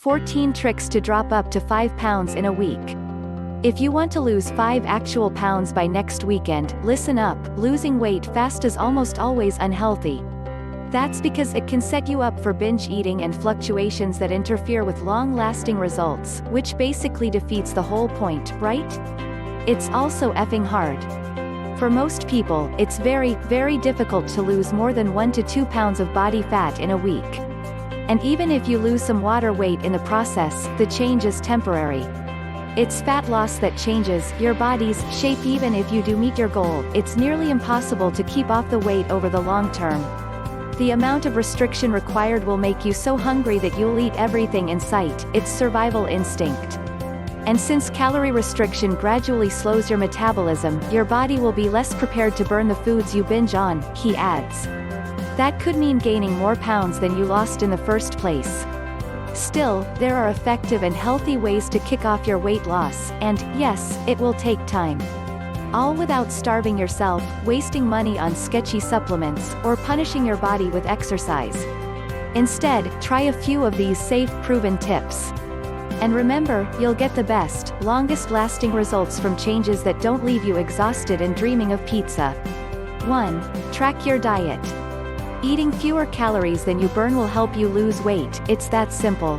14 tricks to drop up to 5 pounds in a week. If you want to lose 5 actual pounds by next weekend, listen up, losing weight fast is almost always unhealthy. That's because it can set you up for binge eating and fluctuations that interfere with long-lasting results, which basically defeats the whole point, right? It's also effing hard. For most people, it's very, very difficult to lose more than 1 to 2 pounds of body fat in a week. And even if you lose some water weight in the process, the change is temporary. It's fat loss that changes your body's shape. Even if you do meet your goal, it's nearly impossible to keep off the weight over the long term. The amount of restriction required will make you so hungry that you'll eat everything in sight. It's survival instinct. And since calorie restriction gradually slows your metabolism, your body will be less prepared to burn the foods you binge on, he adds. That could mean gaining more pounds than you lost in the first place. Still, there are effective and healthy ways to kick off your weight loss, and, yes, it will take time. All without starving yourself, wasting money on sketchy supplements, or punishing your body with exercise. Instead, try a few of these safe, proven tips. And remember, you'll get the best, longest-lasting results from changes that don't leave you exhausted and dreaming of pizza. 1. Track your diet. Eating fewer calories than you burn will help you lose weight, it's that simple.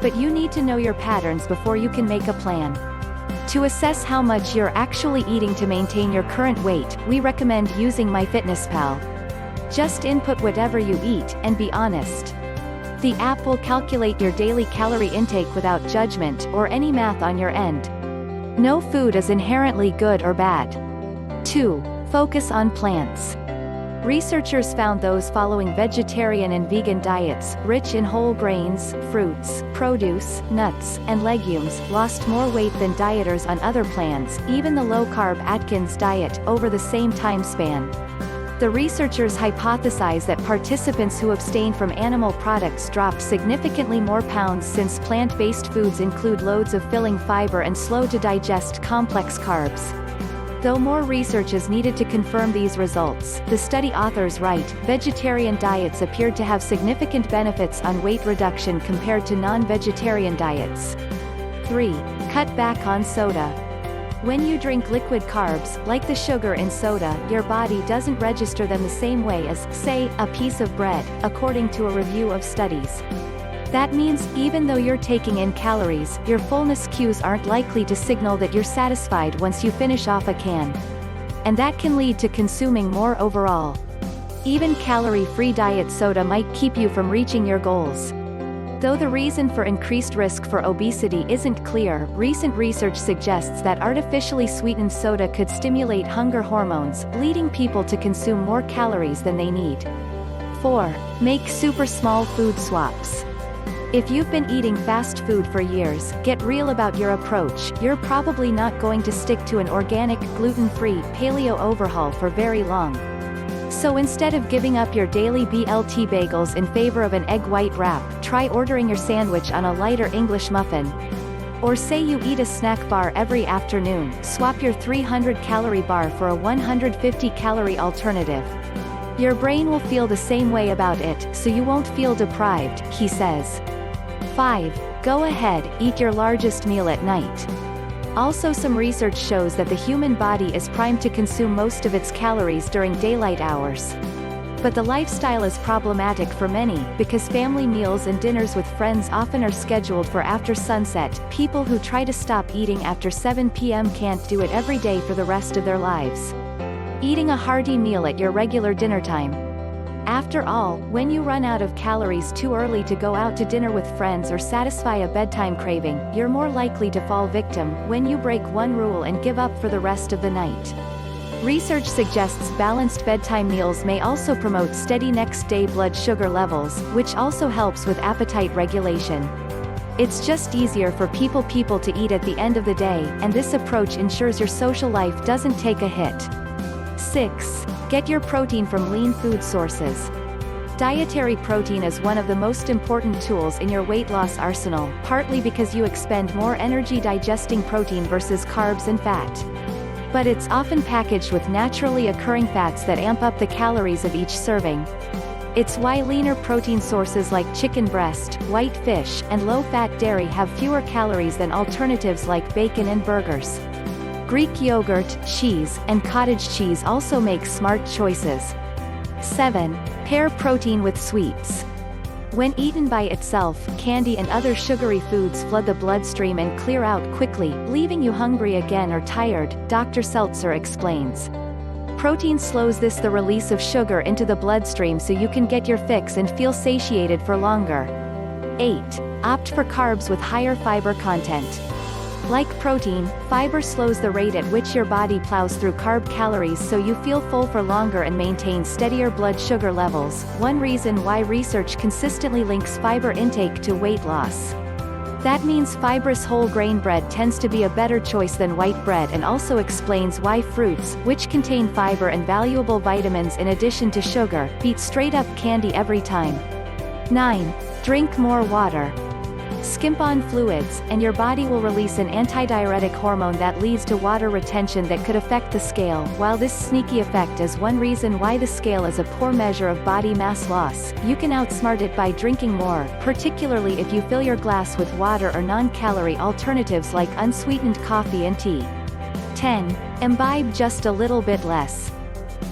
But you need to know your patterns before you can make a plan. To assess how much you're actually eating to maintain your current weight, we recommend using MyFitnessPal. Just input whatever you eat, and be honest. The app will calculate your daily calorie intake without judgment, or any math on your end. No food is inherently good or bad. 2. Focus on plants. Researchers found those following vegetarian and vegan diets, rich in whole grains, fruits, produce, nuts, and legumes, lost more weight than dieters on other plans, even the low-carb Atkins diet, over the same time span. The researchers hypothesize that participants who abstain from animal products dropped significantly more pounds since plant-based foods include loads of filling fiber and slow-to-digest complex carbs. Though more research is needed to confirm these results, the study authors write, vegetarian diets appeared to have significant benefits on weight reduction compared to non-vegetarian diets. 3. Cut back on soda. When you drink liquid carbs, like the sugar in soda, your body doesn't register them the same way as, say, a piece of bread, according to a review of studies. That means, even though you're taking in calories, your fullness cues aren't likely to signal that you're satisfied once you finish off a can. And that can lead to consuming more overall. Even calorie-free diet soda might keep you from reaching your goals. Though the reason for increased risk for obesity isn't clear, recent research suggests that artificially sweetened soda could stimulate hunger hormones, leading people to consume more calories than they need. 4. Make super small food swaps. If you've been eating fast food for years, get real about your approach. You're probably not going to stick to an organic, gluten-free, paleo overhaul for very long. So instead of giving up your daily BLT bagels in favor of an egg white wrap, try ordering your sandwich on a lighter English muffin. Or say you eat a snack bar every afternoon, swap your 300-calorie bar for a 150-calorie alternative. Your brain will feel the same way about it, so you won't feel deprived, he says. 5. Go ahead, eat your largest meal at night. Also, some research shows that the human body is primed to consume most of its calories during daylight hours. But the lifestyle is problematic for many, because family meals and dinners with friends often are scheduled for after sunset. People who try to stop eating after 7 p.m. can't do it every day for the rest of their lives. Eating a hearty meal at your regular dinner time. After all, when you run out of calories too early to go out to dinner with friends or satisfy a bedtime craving, you're more likely to fall victim when you break one rule and give up for the rest of the night. Research suggests balanced bedtime meals may also promote steady next-day blood sugar levels, which also helps with appetite regulation. It's just easier for people to eat at the end of the day, and this approach ensures your social life doesn't take a hit. 6. Get your protein from lean food sources. Dietary protein is one of the most important tools in your weight loss arsenal, partly because you expend more energy digesting protein versus carbs and fat. But it's often packaged with naturally occurring fats that amp up the calories of each serving. It's why leaner protein sources like chicken breast, white fish, and low-fat dairy have fewer calories than alternatives like bacon and burgers. Greek yogurt, cheese, and cottage cheese also make smart choices. 7. Pair protein with sweets. When eaten by itself, candy and other sugary foods flood the bloodstream and clear out quickly, leaving you hungry again or tired, Dr. Seltzer explains. Protein slows the release of sugar into the bloodstream so you can get your fix and feel satiated for longer. 8. Opt for carbs with higher fiber content. Like protein, fiber slows the rate at which your body plows through carb calories so you feel full for longer and maintain steadier blood sugar levels, one reason why research consistently links fiber intake to weight loss. That means fibrous whole grain bread tends to be a better choice than white bread, and also explains why fruits, which contain fiber and valuable vitamins in addition to sugar, beat straight up candy every time. 9. Drink more water. Skimp on fluids, and your body will release an antidiuretic hormone that leads to water retention that could affect the scale. While this sneaky effect is one reason why the scale is a poor measure of body mass loss, you can outsmart it by drinking more, particularly if you fill your glass with water or non-calorie alternatives like unsweetened coffee and tea. 10. Imbibe just a little bit less.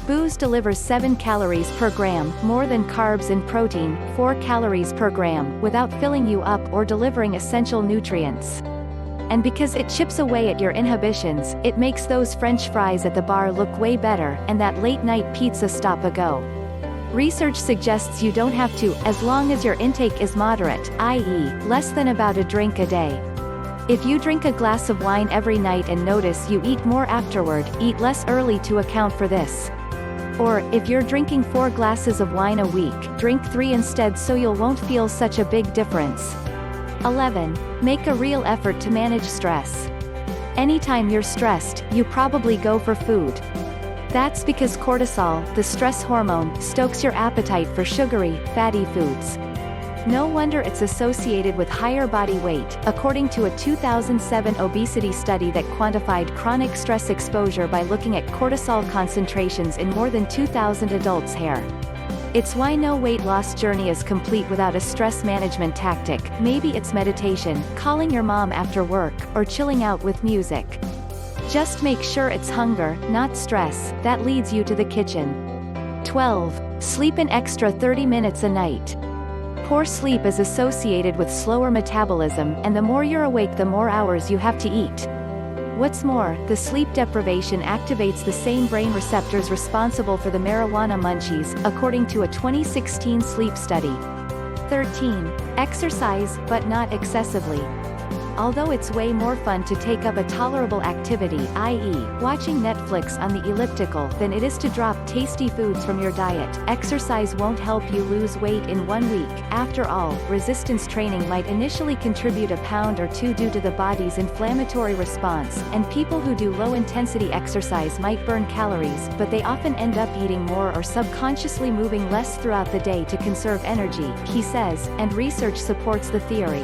Booze delivers 7 calories per gram, more than carbs and protein, 4 calories per gram, without filling you up or delivering essential nutrients. And because it chips away at your inhibitions, it makes those French fries at the bar look way better, and that late-night pizza stop a go. Research suggests you don't have to, as long as your intake is moderate, i.e., less than about a drink a day. If you drink a glass of wine every night and notice you eat more afterward, eat less early to account for this. Or, if you're drinking 4 glasses of wine a week, drink 3 instead so you won't feel such a big difference. 11. Make a real effort to manage stress. Anytime you're stressed, you probably go for food. That's because cortisol, the stress hormone, stokes your appetite for sugary, fatty foods. No wonder it's associated with higher body weight, according to a 2007 obesity study that quantified chronic stress exposure by looking at cortisol concentrations in more than 2,000 adults' hair. It's why no weight loss journey is complete without a stress management tactic. Maybe it's meditation, calling your mom after work, or chilling out with music. Just make sure it's hunger, not stress, that leads you to the kitchen. 12. Sleep an extra 30 minutes a night. Poor sleep is associated with slower metabolism, and the more you're awake the more hours you have to eat. What's more, the sleep deprivation activates the same brain receptors responsible for the marijuana munchies, according to a 2016 sleep study. 13. Exercise, but not excessively. Although it's way more fun to take up a tolerable activity, i.e., watching Netflix on the elliptical, than it is to drop tasty foods from your diet, exercise won't help you lose weight in 1 week. After all, resistance training might initially contribute a pound or 2 due to the body's inflammatory response, and people who do low-intensity exercise might burn calories, but they often end up eating more or subconsciously moving less throughout the day to conserve energy, he says, and research supports the theory.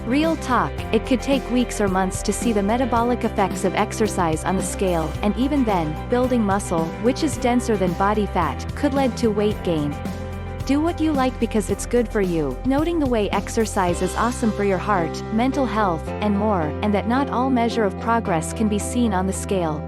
Real talk, it could take weeks or months to see the metabolic effects of exercise on the scale, and even then, building muscle, which is denser than body fat, could lead to weight gain. Do what you like because it's good for you, noting the way exercise is awesome for your heart, mental health, and more, and that not all measure of progress can be seen on the scale.